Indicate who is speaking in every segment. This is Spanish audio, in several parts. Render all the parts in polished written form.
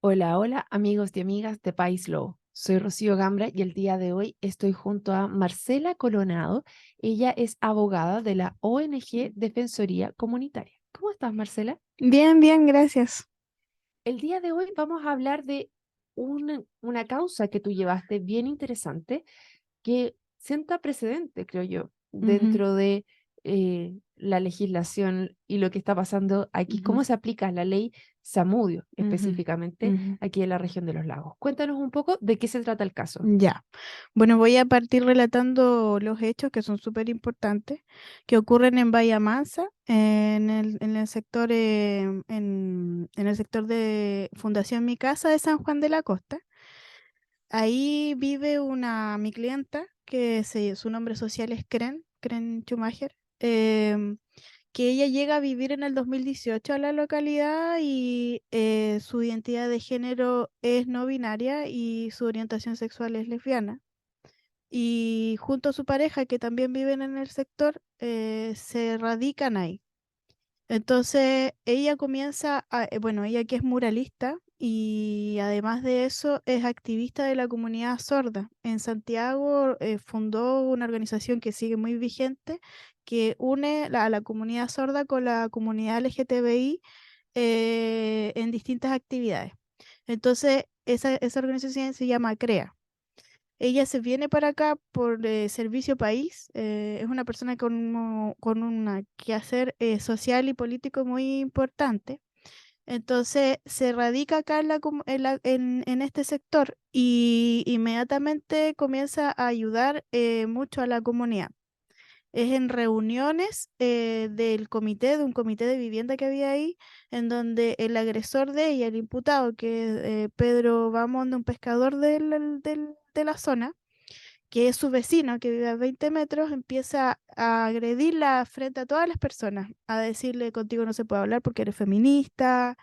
Speaker 1: Hola, hola amigos y amigas de País Lobo. Soy Rocío Gambra y el día de hoy estoy junto a Marcela Colonado. Ella es abogada de la ONG Defensoría Comunitaria. ¿Cómo estás, Marcela?
Speaker 2: Bien, bien, gracias.
Speaker 1: El día de hoy vamos a hablar de una causa que tú llevaste bien interesante que sienta precedente, creo yo,
Speaker 2: Ujú,
Speaker 1: dentro de la legislación y lo que está pasando aquí,
Speaker 2: ujú,
Speaker 1: cómo se aplica la ley Zamudio
Speaker 2: ujú,
Speaker 1: específicamente
Speaker 2: ujú.
Speaker 1: aquí en la región de los lagos. Cuéntanos un poco de qué se trata el caso.
Speaker 2: Ya. Bueno, voy a partir relatando los hechos que son súper importantes, que ocurren en Bahía Mansa, en el sector, en el sector de Fundación Mi Casa de San Juan de la Costa. Ahí vive mi clienta, su nombre social es Kren Schumacher. Que ella llega a vivir en el 2018 a la localidad y su identidad de género es no binaria y su orientación sexual es lesbiana. Y junto a su pareja, que también viven en el sector, se radican ahí. Entonces, bueno, ella que es muralista y además de eso es activista de la comunidad sorda. En Santiago fundó una organización que sigue muy vigente, que une a la comunidad sorda con la comunidad LGTBI en distintas actividades. Entonces, esa organización se llama CREA. Ella se viene para acá por Servicio País. Es una persona con un quehacer social y político muy importante. Entonces se radica acá en este sector y inmediatamente comienza a ayudar mucho a la comunidad. Es en reuniones de un comité de vivienda que había ahí, en donde el agresor de ella, el imputado, que es Pedro Bamonde, un pescador de la zona, que es su vecino, que vive a 20 metros, empieza a agredirla frente a todas las personas, a decirle contigo no se puede hablar porque eres feminista.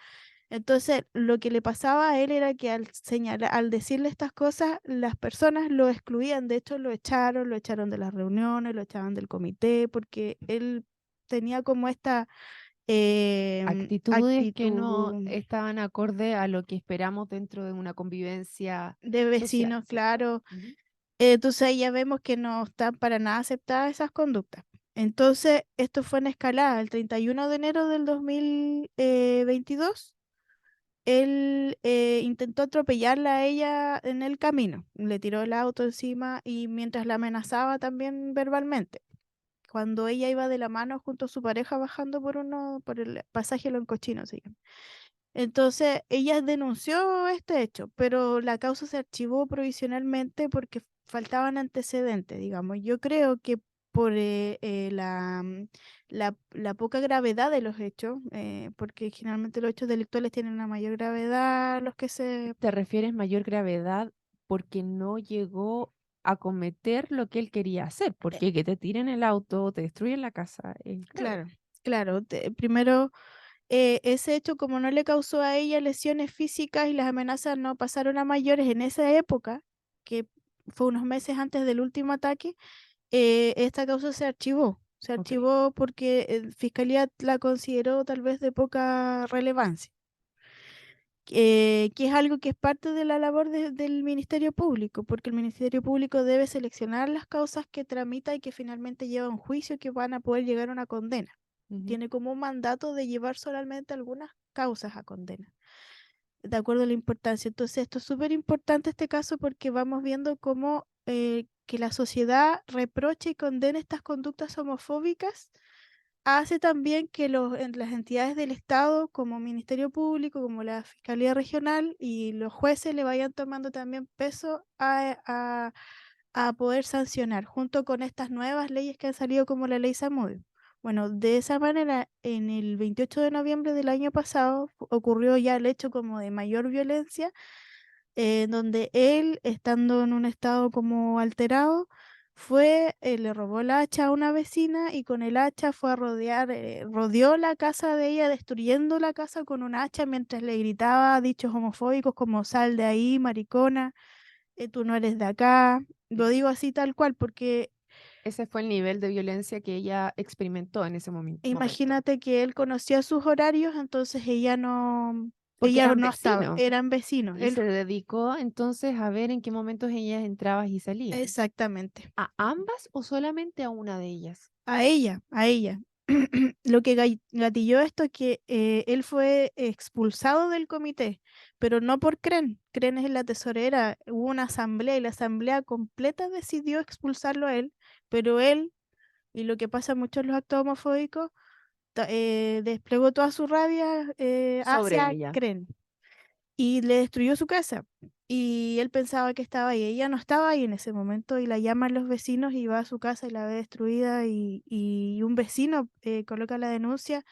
Speaker 2: Entonces, lo que le pasaba a él era que al decirle estas cosas, las personas lo excluían. De hecho, lo echaron de las reuniones, lo echaban del comité, porque él tenía como esta
Speaker 1: Actitudes que no
Speaker 2: actitud
Speaker 1: estaban acorde a lo que esperamos dentro de una convivencia
Speaker 2: de
Speaker 1: social,
Speaker 2: vecinos,
Speaker 1: ¿cierto?
Speaker 2: claro.
Speaker 1: Ujú.
Speaker 2: Entonces ahí ya vemos que no están para nada aceptadas esas conductas. Entonces, esto fue en escalada. El 31 de enero del 2022, él intentó atropellarla a ella en el camino. Le tiró el auto encima y mientras la amenazaba también verbalmente. Cuando ella iba de la mano junto a su pareja bajando por el pasaje Loncochino, se llama. Entonces, ella denunció este hecho, pero la causa se archivó provisionalmente porque faltaban antecedentes, digamos. Yo creo que por la poca gravedad de los hechos, porque generalmente los hechos delictuales tienen una mayor gravedad, los que se...
Speaker 1: ¿Te refieres mayor gravedad porque no llegó a cometer lo que él quería hacer?
Speaker 2: eh,
Speaker 1: Porque que te tiren el auto, te destruyen la casa, es grave.
Speaker 2: claro, claro. Primero, ese hecho, como no le causó a ella lesiones físicas y las amenazas no pasaron a mayores en esa época, que fue unos meses antes del último ataque, esta causa se archivó. Se
Speaker 1: Ok.
Speaker 2: archivó porque Fiscalía la consideró tal vez de poca relevancia, que es algo que es parte de la labor del Ministerio Público, porque el Ministerio Público debe seleccionar las causas que tramita y que finalmente lleva a un juicio que van a poder llegar a una condena.
Speaker 1: Ujú.
Speaker 2: Tiene como un mandato de llevar solamente algunas causas a condena, de acuerdo a la importancia. Entonces, esto es súper importante este caso porque vamos viendo cómo que la sociedad reproche y condene estas conductas homofóbicas hace también que las entidades del Estado, como Ministerio Público, como la Fiscalía Regional y los jueces le vayan tomando también peso a poder sancionar, junto con estas nuevas leyes que han salido como la ley Samudio. Bueno, de esa manera, en el 28 de noviembre del año pasado ocurrió ya el hecho como de mayor violencia, donde él, estando en un estado como alterado, le robó el hacha a una vecina y con el hacha fue a rodeó la casa de ella, destruyendo la casa con un hacha mientras le gritaba dichos homofóbicos como sal de ahí, maricona, tú no eres de acá. Lo digo así tal cual porque
Speaker 1: Ese fue el nivel de violencia que ella experimentó en ese momento.
Speaker 2: imagínate que él conocía sus horarios, entonces ella no.
Speaker 1: porque
Speaker 2: Ella
Speaker 1: eran
Speaker 2: no estaba,
Speaker 1: vecinos
Speaker 2: eran vecinos.
Speaker 1: y se dedicó entonces a ver en qué momentos ellas entraban y salían.
Speaker 2: Exactamente.
Speaker 1: ¿A ambas o solamente a una de ellas?
Speaker 2: A ella, a ella. Lo que gatilló esto es que él fue expulsado del comité, pero no por Cren. Cren es la tesorera. Hubo una asamblea y la asamblea completa decidió expulsarlo a él, pero él, y lo que pasa mucho en los actos homofóbicos, desplegó toda su rabia
Speaker 1: Sobre
Speaker 2: hacia
Speaker 1: ella.
Speaker 2: Cren y le destruyó su casa. Y él pensaba que estaba ahí. Ella no estaba ahí en ese momento y la llaman los vecinos y va a su casa y la ve destruida y un vecino coloca la denuncia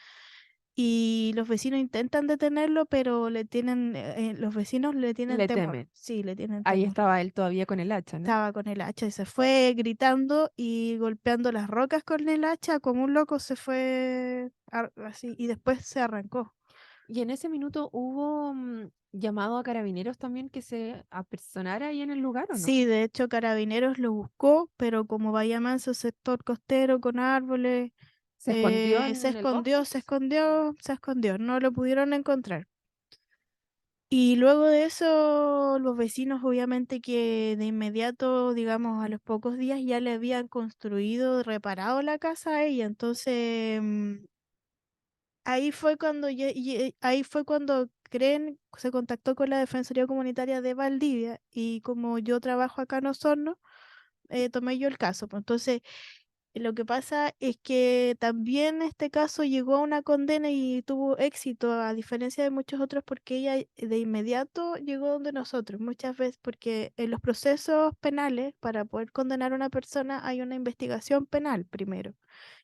Speaker 2: y los vecinos intentan detenerlo, pero los vecinos le tienen
Speaker 1: Le
Speaker 2: temor.
Speaker 1: temen.
Speaker 2: Sí, le tienen
Speaker 1: Ahí
Speaker 2: temor.
Speaker 1: estaba él todavía con el hacha, ¿no?
Speaker 2: Estaba con el hacha y se fue gritando y golpeando las rocas con el hacha como un loco se fue así y después se arrancó.
Speaker 1: Y en ese minuto hubo llamado a carabineros también que se apersonara ahí en el lugar, ¿o no?
Speaker 2: Sí, de hecho Carabineros lo buscó, pero como Bahía Manso es sector costero con árboles,
Speaker 1: Se escondió
Speaker 2: se
Speaker 1: en el
Speaker 2: escondió,
Speaker 1: bosque,
Speaker 2: se
Speaker 1: quizá.
Speaker 2: escondió, se escondió, no lo pudieron encontrar. Y luego de eso, los vecinos obviamente que de inmediato, digamos, a los pocos días ya le habían construido, reparado la casa a ella. Entonces, ahí fue cuando, ahí fue cuando Creen se contactó con la Defensoría Comunitaria de Valdivia y como yo trabajo acá en Osorno, tomé yo el caso. Pues entonces, lo que pasa es que también este caso llegó a una condena y tuvo éxito, a diferencia de muchos otros, porque ella de inmediato llegó donde nosotros, muchas veces, porque en los procesos penales, para poder condenar a una persona, hay una investigación penal primero.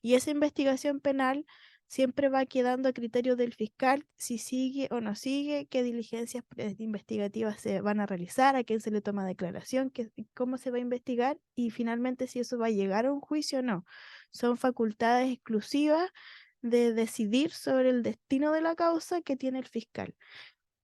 Speaker 2: Y esa investigación penal siempre va quedando a criterio del fiscal si sigue o no sigue, qué diligencias investigativas se van a realizar, a quién se le toma declaración, cómo se va a investigar y finalmente si eso va a llegar a un juicio o no. Son facultades exclusivas de decidir sobre el destino de la causa que tiene el fiscal,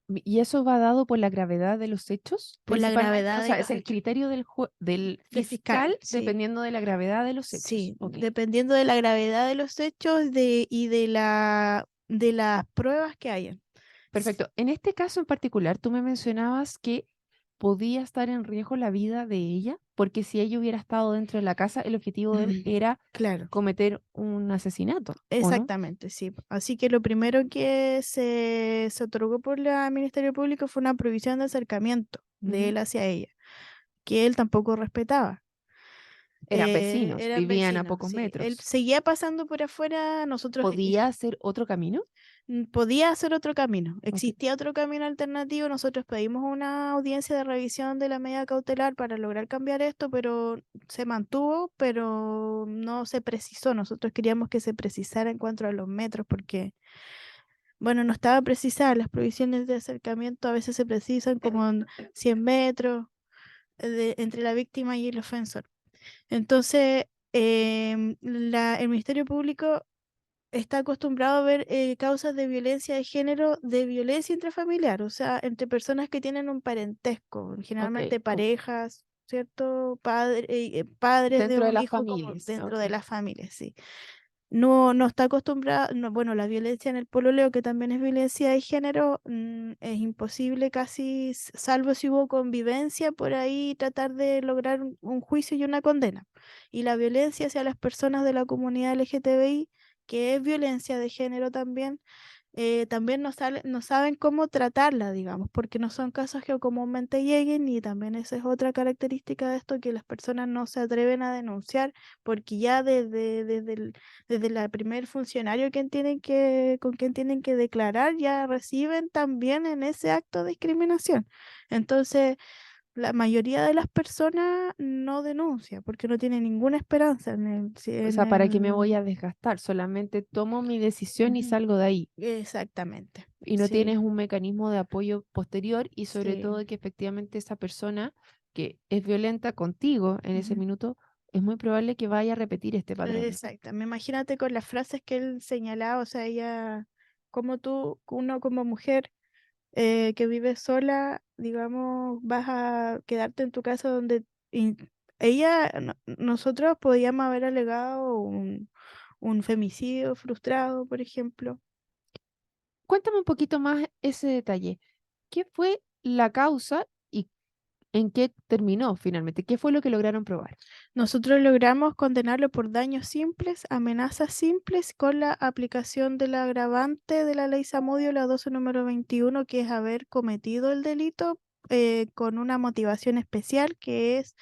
Speaker 1: ¿Y eso va dado por la gravedad de los hechos,
Speaker 2: por la
Speaker 1: principalmente? O
Speaker 2: gravedad de
Speaker 1: sea, es
Speaker 2: los
Speaker 1: el
Speaker 2: hechos
Speaker 1: criterio del
Speaker 2: del fiscal,
Speaker 1: fiscal
Speaker 2: sí.
Speaker 1: dependiendo de la gravedad de los hechos.
Speaker 2: Sí,
Speaker 1: Ok.
Speaker 2: dependiendo de la gravedad de los hechos y de las pruebas que hayan.
Speaker 1: Perfecto. En este caso en particular, tú me mencionabas que podía estar en riesgo la vida de ella, porque si ella hubiera estado dentro de la casa, el objetivo de él era
Speaker 2: Claro.
Speaker 1: cometer un asesinato, ¿o no?
Speaker 2: Exactamente, sí. Así que lo primero que se otorgó por el Ministerio Público fue una prohibición de acercamiento de
Speaker 1: Ujú.
Speaker 2: él hacia ella, que él tampoco respetaba.
Speaker 1: Eran vecinos,
Speaker 2: Eran
Speaker 1: vivían a
Speaker 2: vecinos,
Speaker 1: pocos
Speaker 2: sí. Él
Speaker 1: metros.
Speaker 2: seguía pasando por afuera, nosotros
Speaker 1: ¿Podía hacer otro camino?
Speaker 2: podía hacer otro camino,
Speaker 1: Ok.
Speaker 2: existía otro camino alternativo, nosotros pedimos una audiencia de revisión de la medida cautelar para lograr cambiar esto, pero se mantuvo, pero no se precisó. Nosotros queríamos que se precisara en cuanto a los metros, porque bueno, no estaba precisada, las provisiones de acercamiento a veces se precisan como en 100 metros entre la víctima y el ofensor. Entonces, el Ministerio Público está acostumbrado a ver causas de violencia de género, de violencia intrafamiliar, o sea, entre personas que tienen un parentesco,
Speaker 1: Ok.
Speaker 2: generalmente parejas, ¿cierto? Padres de
Speaker 1: Dentro de
Speaker 2: un
Speaker 1: las
Speaker 2: hijo como
Speaker 1: familias.
Speaker 2: dentro
Speaker 1: Ok.
Speaker 2: de la familia, sí. No, no está acostumbrada, no, bueno, la violencia en el pololeo, que también es violencia de género, es imposible casi, salvo si hubo convivencia por ahí, tratar de lograr un juicio y una condena. Y la violencia hacia las personas de la comunidad LGTBI, que es violencia de género también, también no saben cómo tratarla, digamos, porque no son casos que comúnmente lleguen y también esa es otra característica de esto, que las personas no se atreven a denunciar porque ya desde la primer funcionario con quien tienen que declarar ya reciben también en ese acto de discriminación. Entonces, la mayoría de las personas no denuncia porque no tiene ninguna esperanza en el...
Speaker 1: O
Speaker 2: En
Speaker 1: sea, ¿para qué me voy
Speaker 2: el...
Speaker 1: a desgastar? Solamente tomo mi decisión y
Speaker 2: Ujú.
Speaker 1: salgo de ahí.
Speaker 2: Exactamente,
Speaker 1: Y no
Speaker 2: sí.
Speaker 1: tienes un mecanismo de apoyo posterior y sobre
Speaker 2: Sí,
Speaker 1: todo que efectivamente esa persona que es violenta contigo en ese
Speaker 2: ujú,
Speaker 1: minuto, es muy probable que vaya a repetir este patrón.
Speaker 2: exacto. Me imagínate con las frases que él señalaba, o sea, ella, como tú, uno como mujer que vive sola, digamos, vas a quedarte en tu casa donde ella, nosotros podíamos haber alegado un femicidio frustrado, por ejemplo.
Speaker 1: Cuéntame un poquito más ese detalle. ¿Qué fue la causa y en qué terminó finalmente? ¿Qué fue lo que lograron probar?
Speaker 2: Nosotros logramos condenarlo por daños simples, amenazas simples, con la aplicación del agravante de la ley Zamudio, la 12 número 21, que es haber cometido el delito con una motivación especial, que es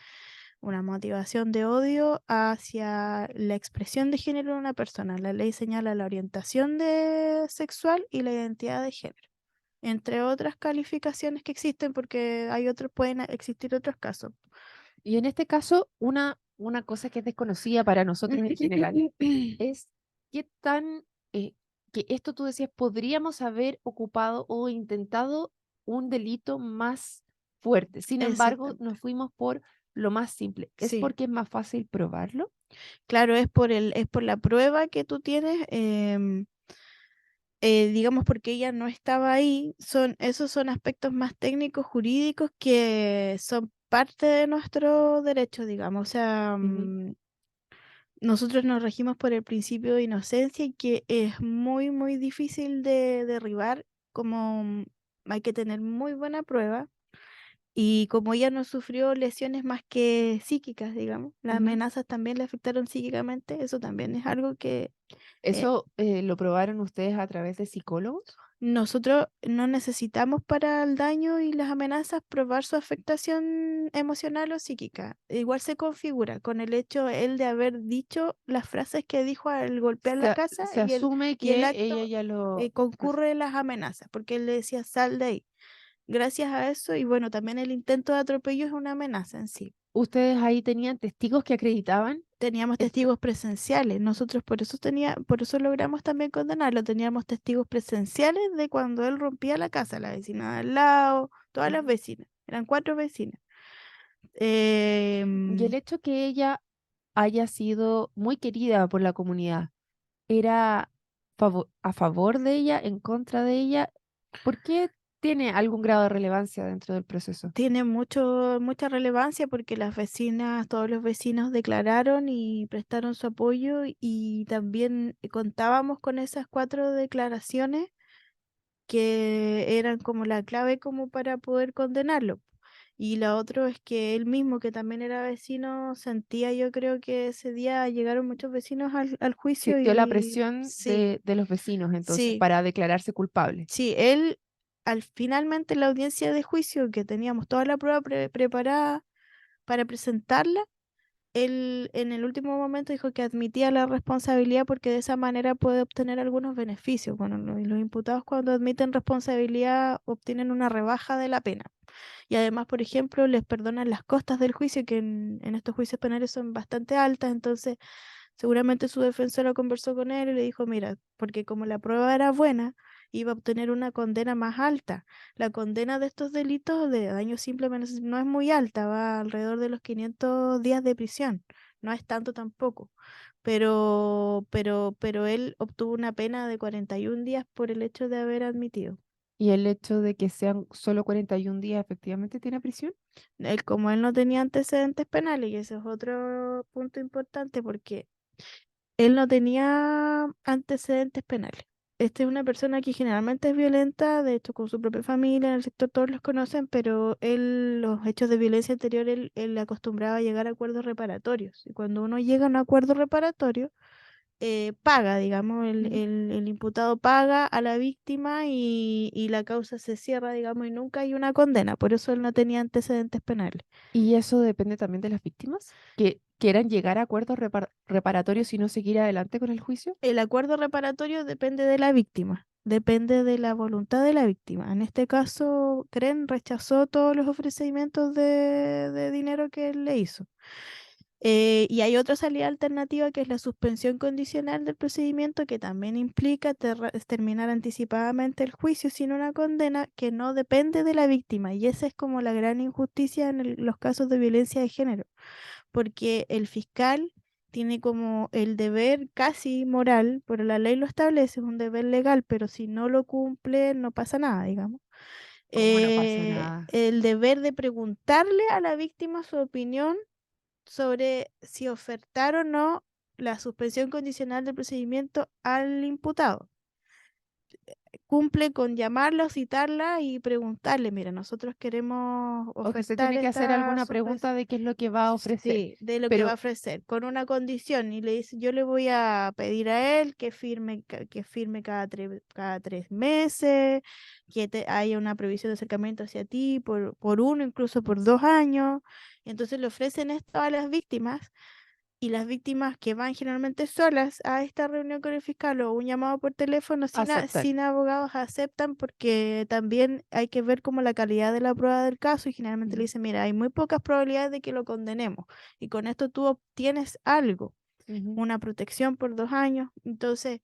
Speaker 2: una motivación de odio hacia la expresión de género de una persona. La ley señala la orientación sexual y la identidad de género, entre otras calificaciones que existen, porque hay otros, pueden existir otros casos.
Speaker 1: Y en este caso, una cosa que es desconocida para nosotros en general es qué tan, que esto tú decías, podríamos haber ocupado o intentado un delito más fuerte. Sin embargo,
Speaker 2: Exactamente.
Speaker 1: nos fuimos por lo más simple. ¿Es
Speaker 2: Sí.
Speaker 1: porque es más fácil probarlo?
Speaker 2: Claro, es por la prueba que tú tienes, digamos, porque ella no estaba ahí. Esos son aspectos más técnicos, jurídicos, que son parte de nuestro derecho, digamos. O sea,
Speaker 1: Ujú.
Speaker 2: nosotros nos regimos por el principio de inocencia y que es muy, muy difícil de derribar, como hay que tener muy buena prueba. Y como ella no sufrió lesiones más que psíquicas, digamos, las
Speaker 1: Ujú.
Speaker 2: amenazas también le afectaron psíquicamente, eso también es algo que eh,
Speaker 1: ¿Eso lo probaron ustedes a través de psicólogos?
Speaker 2: nosotros no necesitamos para el daño y las amenazas probar su afectación emocional o psíquica. Igual se configura con el hecho él de haber dicho las frases que dijo al golpear la casa
Speaker 1: Se asume
Speaker 2: y el
Speaker 1: que ella
Speaker 2: acto
Speaker 1: ya lo...
Speaker 2: concurre en las amenazas, porque él le decía sal de ahí. Gracias a eso, y bueno, también el intento de atropello es una amenaza en sí.
Speaker 1: ¿Ustedes ahí tenían testigos que acreditaban
Speaker 2: Teníamos
Speaker 1: esto?
Speaker 2: testigos presenciales. Nosotros por eso logramos también condenarlo. Teníamos testigos presenciales de cuando él rompía la casa, la vecina de al lado, todas las
Speaker 1: Ujú.
Speaker 2: vecinas. Eran 4 vecinas.
Speaker 1: Y el
Speaker 2: Em,
Speaker 1: hecho que ella haya sido muy querida por la comunidad, ¿era a favor de ella, en contra de ella? ¿Por qué tiene algún grado de relevancia dentro del proceso?
Speaker 2: Tiene mucha relevancia porque las vecinas, todos los vecinos declararon y prestaron su apoyo y también contábamos con esas 4 declaraciones que eran como la clave como para poder condenarlo. Y la otra es que él mismo, que también era vecino, sentía, yo creo que ese día llegaron muchos vecinos al juicio
Speaker 1: Sintió la
Speaker 2: y
Speaker 1: presión
Speaker 2: sí,
Speaker 1: de los vecinos entonces
Speaker 2: sí,
Speaker 1: para declararse culpable.
Speaker 2: sí, él finalmente en la audiencia de juicio, que teníamos toda la prueba preparada para presentarla, él en el último momento dijo que admitía la responsabilidad porque de esa manera puede obtener algunos beneficios. Bueno, los imputados cuando admiten responsabilidad obtienen una rebaja de la pena. Y además, por ejemplo, les perdonan las costas del juicio, que en estos juicios penales son bastante altas, entonces seguramente su defensora conversó con él y le dijo, mira, porque como la prueba era buena, iba a obtener una condena más alta. La condena de estos delitos de daño simple no es muy alta, va alrededor de los 500 días de prisión. No es tanto tampoco. Pero él obtuvo una pena de 41 días por el hecho de haber admitido.
Speaker 1: Y el hecho de que sean solo 41 días efectivamente tiene prisión.
Speaker 2: Como él no tenía antecedentes penales, y ese es otro punto importante porque él no tenía antecedentes penales. Este es una persona que generalmente es violenta, de hecho con su propia familia, en el sector todos los conocen, pero él, los hechos de violencia anterior, él acostumbraba a llegar a acuerdos reparatorios. Y cuando uno llega a un acuerdo reparatorio, paga, digamos,
Speaker 1: Ujú.
Speaker 2: el imputado paga a la víctima y la causa se cierra, digamos, y nunca hay una condena. Por eso él no tenía antecedentes penales.
Speaker 1: Y eso depende también de las víctimas, que quieran llegar a acuerdos reparatorios y no seguir adelante con el juicio.
Speaker 2: El acuerdo reparatorio depende de la víctima, depende de la voluntad de la víctima. En este caso, Cren rechazó todos los ofrecimientos de dinero que él le hizo. Y hay otra salida alternativa que es la suspensión condicional del procedimiento, que también implica terminar anticipadamente el juicio sin una condena que no depende de la víctima. Y esa es como la gran injusticia en los casos de violencia de género, porque el fiscal tiene como el deber casi moral, pero la ley lo establece, es un deber legal, pero si no lo cumple no pasa nada, digamos.
Speaker 1: ¿Cómo no pasa nada?
Speaker 2: El deber de preguntarle a la víctima su opinión sobre si ofertar o no la suspensión condicional del procedimiento al imputado. cumple con llamarla, citarla y preguntarle, mira, nosotros queremos
Speaker 1: O que se
Speaker 2: ofertar
Speaker 1: tiene que hacer
Speaker 2: esta
Speaker 1: alguna
Speaker 2: suspensión.
Speaker 1: pregunta de qué es lo que va a ofrecer.
Speaker 2: Sí, de lo que va a
Speaker 1: Pero
Speaker 2: ofrecer, con una condición, y le dice, yo le voy a pedir a él que firme, que firme cada 3 meses, que haya una previsión de acercamiento hacia ti por 1, incluso por 2 años. Y entonces le ofrecen esto a las víctimas, y las víctimas que van generalmente solas a esta reunión con el fiscal o un llamado por teléfono
Speaker 1: aceptan.
Speaker 2: sin abogados aceptan, porque también hay que ver como la calidad de la prueba del caso, y generalmente le
Speaker 1: Ujú,
Speaker 2: dicen, mira, hay muy pocas probabilidades de que lo condenemos y con esto tú obtienes algo,
Speaker 1: ujú.
Speaker 2: una protección por 2 años. Entonces,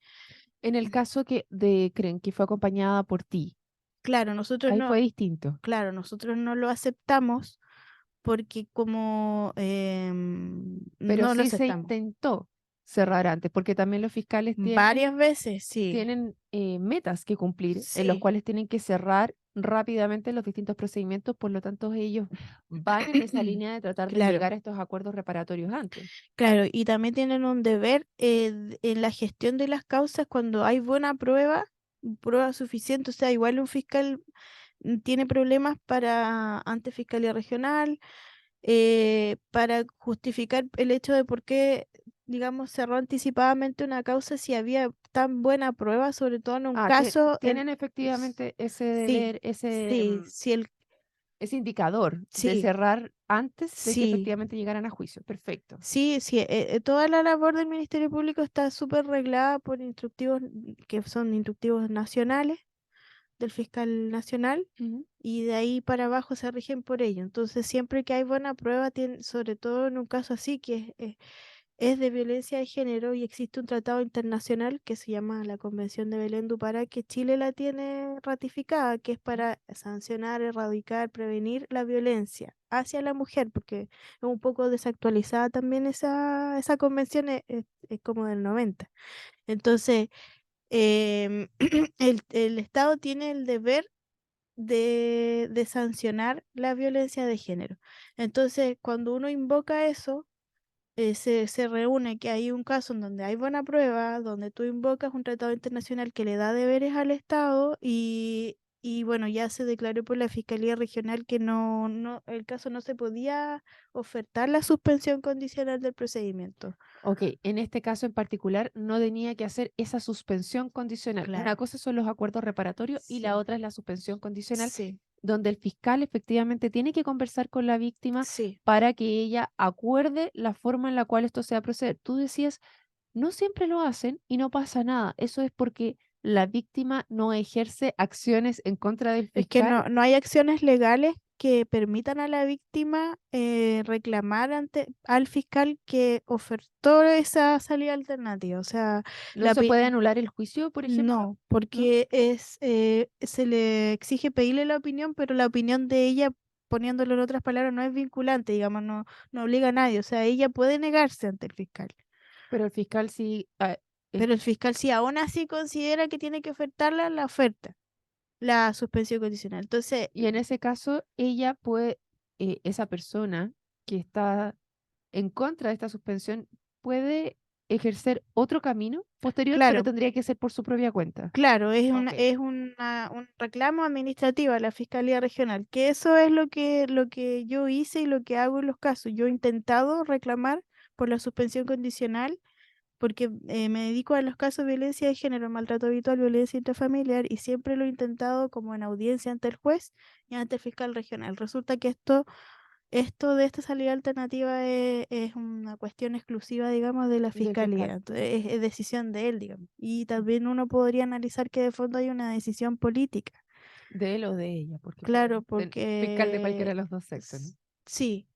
Speaker 1: En el caso creen que fue acompañada por ti,
Speaker 2: claro, nosotros
Speaker 1: ahí
Speaker 2: no,
Speaker 1: fue distinto.
Speaker 2: claro, nosotros no lo aceptamos porque como
Speaker 1: Pero
Speaker 2: no lo
Speaker 1: sí se
Speaker 2: aceptamos.
Speaker 1: intentó cerrar antes, porque también los fiscales
Speaker 2: Varias veces, sí,
Speaker 1: tienen metas que cumplir, en los
Speaker 2: sí.
Speaker 1: cuales tienen que cerrar rápidamente los distintos procedimientos, por lo tanto ellos van en esa línea de tratar de
Speaker 2: Claro.
Speaker 1: llegar a estos acuerdos reparatorios antes.
Speaker 2: Claro, y también tienen un deber en la gestión de las causas cuando hay buena prueba, prueba suficiente. O sea, igual un fiscal tiene problemas para ante Fiscalía Regional, para justificar el hecho de por qué, digamos, cerró anticipadamente una causa si había tan buena prueba, sobre todo en un
Speaker 1: Ah,
Speaker 2: caso,
Speaker 1: tienen efectivamente ese
Speaker 2: sí,
Speaker 1: deber,
Speaker 2: sí, sí,
Speaker 1: ese indicador de
Speaker 2: sí,
Speaker 1: cerrar antes de que
Speaker 2: sí.
Speaker 1: efectivamente llegaran a juicio. Perfecto.
Speaker 2: Sí, sí, toda la labor del Ministerio Público está súper reglada por instructivos que son instructivos nacionales del fiscal nacional,
Speaker 1: Ujú.
Speaker 2: y de ahí para abajo se rigen por ello. Entonces, siempre que hay buena prueba, sobre todo en un caso así que es de violencia de género y existe un tratado internacional que se llama la Convención de Belén do Pará, que Chile la tiene ratificada, que es para sancionar, erradicar, prevenir la violencia hacia la mujer, porque es un poco desactualizada también esa convención, es como del 90. Entonces, el Estado tiene el deber de sancionar la violencia de género. Entonces, cuando uno invoca eso, se reúne que hay un caso en donde hay buena prueba, donde tú invocas un tratado internacional que le da deberes al Estado, y bueno, ya se declaró por la Fiscalía Regional que el caso no se podía ofertar la suspensión condicional del procedimiento.
Speaker 1: Ok, en este caso en particular no tenía que hacer esa suspensión condicional. Una
Speaker 2: Claro,
Speaker 1: cosa son los acuerdos reparatorios y la
Speaker 2: sí,
Speaker 1: otra es la suspensión condicional,
Speaker 2: sí,
Speaker 1: donde el fiscal efectivamente tiene que conversar con la víctima
Speaker 2: sí.
Speaker 1: para que ella acuerde la forma en la cual esto se va a proceder. Tú decías, no siempre lo hacen y no pasa nada. Eso es porque la víctima no ejerce acciones en contra del
Speaker 2: Es que
Speaker 1: fiscal.
Speaker 2: no hay acciones legales que permitan a la víctima reclamar al fiscal que ofertó esa salida alternativa. O sea,
Speaker 1: No
Speaker 2: la,
Speaker 1: se
Speaker 2: pi-
Speaker 1: puede anular el juicio, por ejemplo,
Speaker 2: no,
Speaker 1: ¿no?
Speaker 2: porque se le exige pedirle la opinión, pero la opinión de ella, poniéndolo en otras palabras, no es vinculante, digamos, no obliga a nadie. O sea, ella puede negarse ante el fiscal.
Speaker 1: Pero el fiscal sí,
Speaker 2: Pero el fiscal, si aún así considera que tiene que ofertarla, la oferta, la suspensión condicional. Entonces,
Speaker 1: y en ese caso ella puede, esa persona que está en contra de esta suspensión puede ejercer otro camino posterior, pero
Speaker 2: claro,
Speaker 1: tendría que ser por su propia cuenta.
Speaker 2: claro,
Speaker 1: Ok.
Speaker 2: un reclamo administrativo a la Fiscalía Regional, que eso es lo que yo hice y lo que hago en los casos. Yo he intentado reclamar por la suspensión condicional porque me dedico a los casos de violencia de género, maltrato habitual, violencia intrafamiliar, y siempre lo he intentado como en audiencia ante el juez y ante el fiscal regional. Resulta que esto de esta salida alternativa es una cuestión exclusiva, digamos, de la
Speaker 1: Del
Speaker 2: fiscalía.
Speaker 1: fiscal,
Speaker 2: Entonces, es decisión de él, digamos. Y también uno podría analizar que de fondo hay una decisión política.
Speaker 1: de él o de ella, porque
Speaker 2: Claro,
Speaker 1: pueden ser fiscal de cualquiera
Speaker 2: porque
Speaker 1: de los dos sexos, ¿no?
Speaker 2: sí,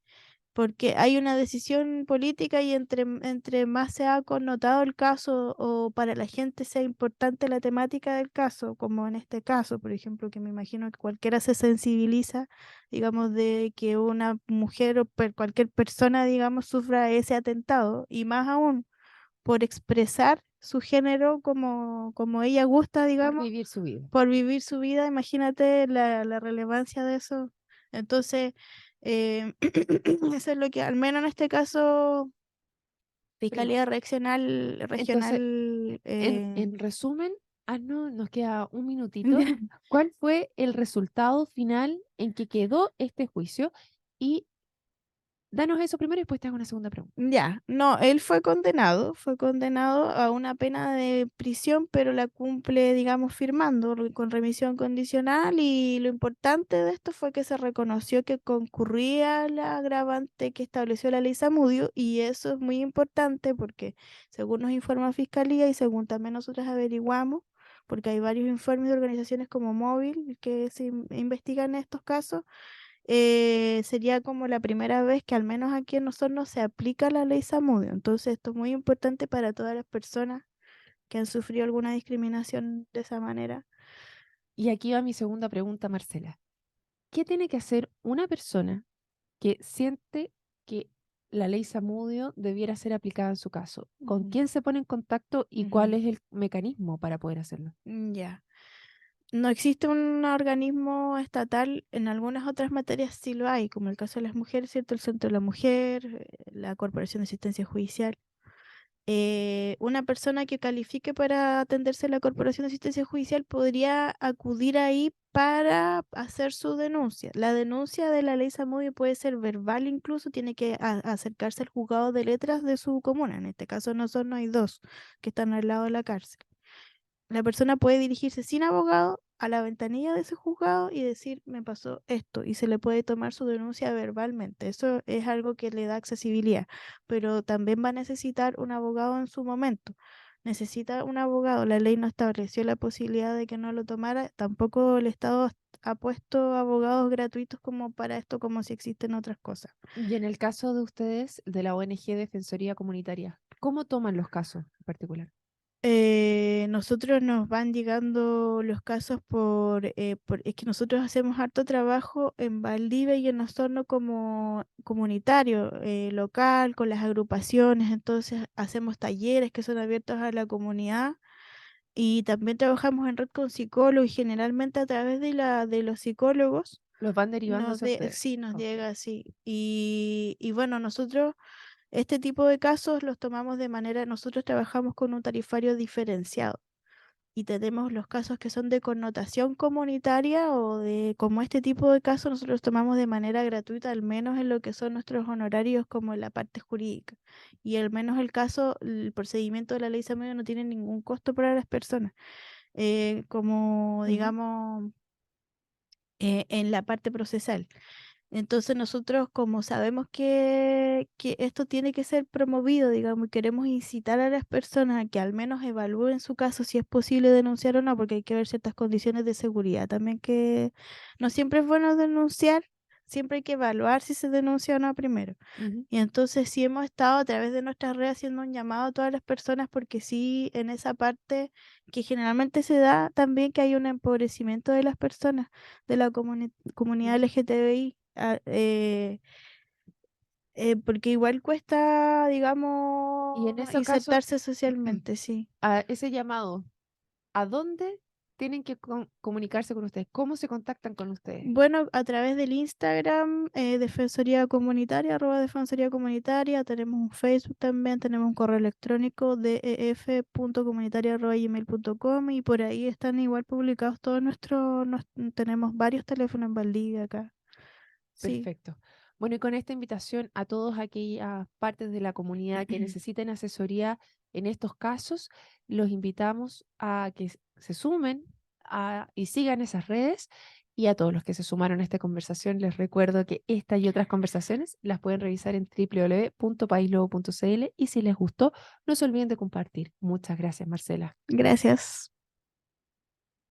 Speaker 2: porque hay una decisión política, y entre más se ha connotado el caso o para la gente sea importante la temática del caso, como en este caso, por ejemplo, que me imagino que cualquiera se sensibiliza, digamos, de que una mujer o cualquier persona, digamos, sufra ese atentado, y más aún por expresar su género como ella gusta,
Speaker 1: Por
Speaker 2: digamos,
Speaker 1: vivir su vida.
Speaker 2: por vivir su vida. Imagínate la relevancia de eso. Entonces, eso es lo que, al menos en este caso,
Speaker 1: Pero
Speaker 2: Fiscalía Regional,
Speaker 1: entonces,
Speaker 2: regional
Speaker 1: en resumen, No, nos queda un minutito. ¿Cuál fue el resultado final en que quedó este juicio? Y danos eso primero y después te hago una segunda pregunta.
Speaker 2: Ya, no, él fue condenado a una pena de prisión, pero la cumple, digamos, firmando con remisión condicional y lo importante de esto fue que se reconoció que concurría la agravante que estableció la ley Zamudio y eso es muy importante porque según nos informa Fiscalía y según también nosotros averiguamos, porque hay varios informes de organizaciones como Móvil que se investigan estos casos, sería como la primera vez que al menos aquí en nosotros se aplica la ley Zamudio. Entonces esto es muy importante para todas las personas que han sufrido alguna discriminación de esa manera.
Speaker 1: Y aquí va mi segunda pregunta, Marcela. ¿Qué tiene que hacer una persona que siente que la ley Zamudio debiera ser aplicada en su caso? ¿Con
Speaker 2: Ujú,
Speaker 1: quién se pone en contacto y cuál
Speaker 2: ujú.
Speaker 1: es el mecanismo para poder hacerlo?
Speaker 2: Ya. No existe un organismo estatal, en algunas otras materias sí lo hay, como el caso de las mujeres, ¿cierto? El Centro de la Mujer, la Corporación de Asistencia Judicial. Una persona que califique para atenderse a la Corporación de Asistencia Judicial podría acudir ahí para hacer su denuncia. La denuncia de la ley Zamudio puede ser verbal incluso, tiene que acercarse al juzgado de letras de su comuna. En este caso no hay dos que están al lado de la cárcel. La persona puede dirigirse sin abogado a la ventanilla de ese juzgado y decir, me pasó esto, y se le puede tomar su denuncia verbalmente. Eso es algo que le da accesibilidad, pero también va a necesitar un abogado en su momento. Necesita un abogado. La ley no estableció la posibilidad de que no lo tomara. Tampoco el Estado ha puesto abogados gratuitos como para esto, como si existen otras cosas.
Speaker 1: Y en el caso de ustedes, de la ONG Defensoría Comunitaria, ¿cómo toman los casos en particular?
Speaker 2: Nosotros nos van llegando los casos es que nosotros hacemos harto trabajo en Valdivia y en Osorno como comunitario, local, con las agrupaciones, entonces hacemos talleres que son abiertos a la comunidad y también trabajamos en red con psicólogos y generalmente a través de los psicólogos
Speaker 1: ¿Los van derivando hacia ustedes?
Speaker 2: sí nos
Speaker 1: Ok.
Speaker 2: llega así y bueno, nosotros este tipo de casos los tomamos de manera, nosotros trabajamos con un tarifario diferenciado y tenemos los casos que son de connotación comunitaria o de como este tipo de casos nosotros tomamos de manera gratuita, al menos en lo que son nuestros honorarios como en la parte jurídica. Y al menos el procedimiento de la ley Samudio no tiene ningún costo para las personas. Como
Speaker 1: Ujú.
Speaker 2: digamos en la parte procesal. Entonces nosotros, como sabemos que esto tiene que ser promovido, digamos, y queremos incitar a las personas a que al menos evalúen su caso si es posible denunciar o no, porque hay que ver ciertas condiciones de seguridad también que no siempre es bueno denunciar, siempre hay que evaluar si se denuncia o no primero.
Speaker 1: Ujú.
Speaker 2: Y entonces sí hemos estado a través de nuestras redes haciendo un llamado a todas las personas porque sí, en esa parte que generalmente se da también que hay un empobrecimiento de las personas de la comunidad
Speaker 1: Ujú.
Speaker 2: LGTBI, porque igual cuesta,
Speaker 1: Y
Speaker 2: digamos,
Speaker 1: en ese caso,
Speaker 2: insertarse socialmente, sí.
Speaker 1: a ese llamado, ¿a dónde tienen que comunicarse con ustedes? ¿Cómo se contactan con ustedes?
Speaker 2: Bueno, a través del Instagram, Defensoría Comunitaria, Defensoría Comunitaria, tenemos un Facebook también, tenemos un correo electrónico def.comunitaria@gmail.com y por ahí están igual publicados todos tenemos varios teléfonos en Valdivia acá. Sí.
Speaker 1: Perfecto. Bueno, y con esta invitación a todas aquellas partes de la comunidad que necesiten asesoría en estos casos, los invitamos a que se sumen y sigan esas redes. Y a todos los que se sumaron a esta conversación, les recuerdo que esta y otras conversaciones las pueden revisar en www.paislobo.cl y si les gustó, no se olviden de compartir. Muchas gracias, Marcela.
Speaker 2: Gracias.